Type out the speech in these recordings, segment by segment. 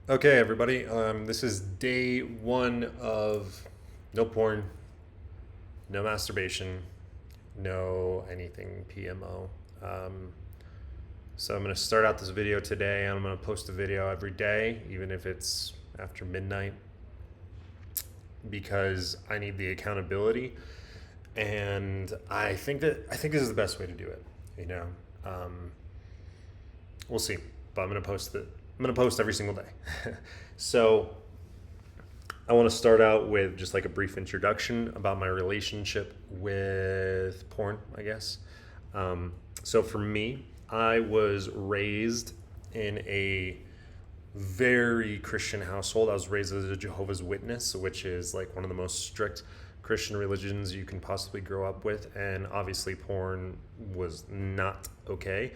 Okay, everybody. This is day one of no porn, no masturbation, no anything PMO. Um, so I'm going to start out this video today, and I'm going to post a video every day, even if it's after midnight, because I need the accountability, and I think this is the best way to do it. You know, um, we'll see, but I'm going to post every single day. So I want to start out with just like a brief introduction about my relationship with porn, I guess. So for me, I was raised in a very Christian household. I was raised as a Jehovah's Witness, which is like one of the most strict Christian religions you can possibly grow up with. And obviously, porn was not okay.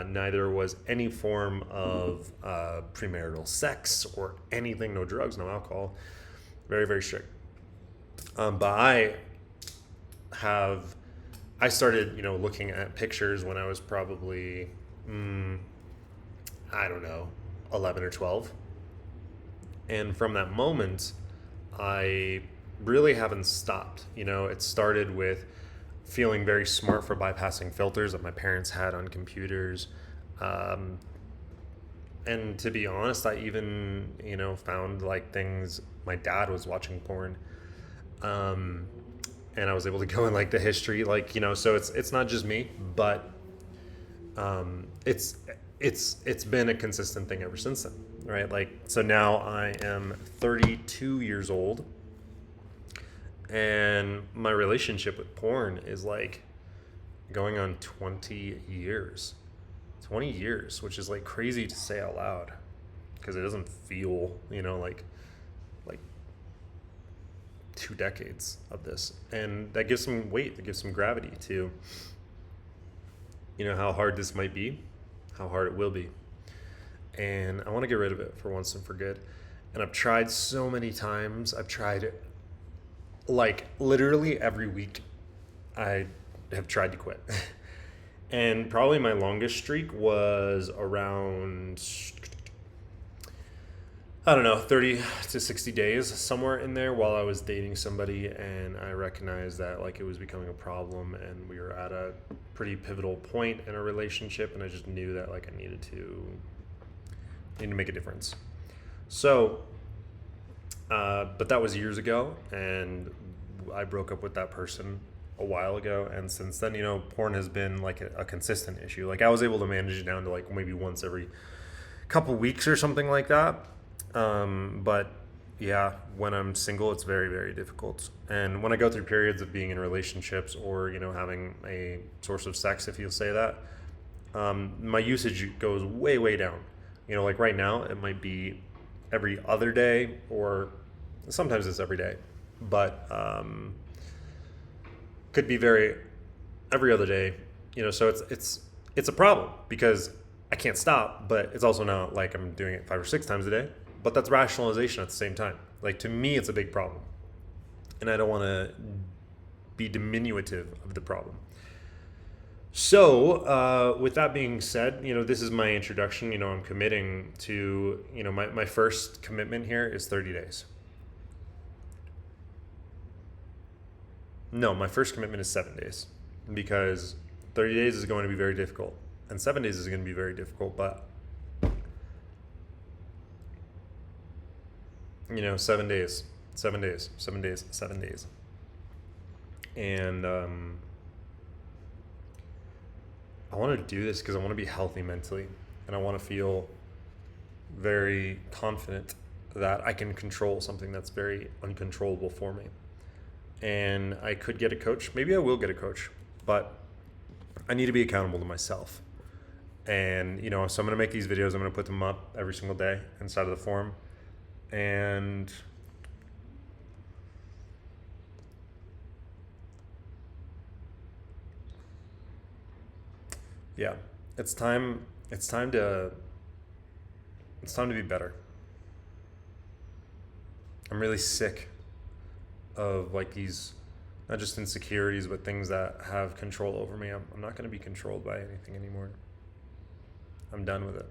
Neither was any form of premarital sex or anything, no drugs, no alcohol. Very, very strict. But have, I started, looking at pictures when I was probably, I don't know, 11 or 12. And from that moment, I really haven't stopped. It started with feeling very smart for bypassing filters that my parents had on computers. Um, and to be honest, I even, found like things, my dad was watching porn. Um, and I was able to go in like the history, so it's not just me, but it's it's been a consistent thing ever since then, right? Like, so now I am 32 years old, and my relationship with porn is like going on 20 years. 20 years, which is like crazy to say out loud because it doesn't feel, like 2 decades of this. And that gives some weight, that gives some gravity to, how hard this might be, how hard it will be. And I want to get rid of it for once and for good. And I've tried so many times. I've tried like literally every week. I have tried to quit. And probably my longest streak was around, I don't know, 30 to 60 days, somewhere in there, while I was dating somebody, and I recognized that like it was becoming a problem, and we were at a pretty pivotal point in a relationship, and I just knew that like I needed to make a difference. So, but that was years ago, and I broke up with that person a while ago, and since then, porn has been like a consistent issue. Like I was able to manage it down to like maybe once every couple weeks or something like that. But yeah, when I'm single, it's very, very difficult. And when I go through periods of being in relationships or, having a source of sex, if you'll say that, my usage goes way, way down. Like right now, it might be every other day, or sometimes it's every day, but could be every other day. So it's a problem because I can't stop, but it's also not like I'm doing it 5 or 6 times a day. But that's rationalization at the same time. Like to me, it's a big problem, and I don't want to be diminutive of the problem. So, with that being said, this is my introduction. I'm committing to, my first commitment here is 30 days. No, my first commitment is 7 days, because 30 days is going to be very difficult, and 7 days is going to be very difficult, but 7 days, 7 days, 7 days, 7 days. And I want to do this because I want to be healthy mentally, and I want to feel very confident that I can control something that's very uncontrollable for me. And I could get a coach. Maybe I will get a coach, but I need to be accountable to myself. And, so I'm going to make these videos. I'm going to put them up every single day inside of the forum. And yeah, it's time to be better. I'm really sick of like these, not just insecurities, but things that have control over me. I'm not going to be controlled by anything anymore. I'm done with it.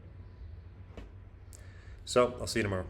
So I'll see you tomorrow.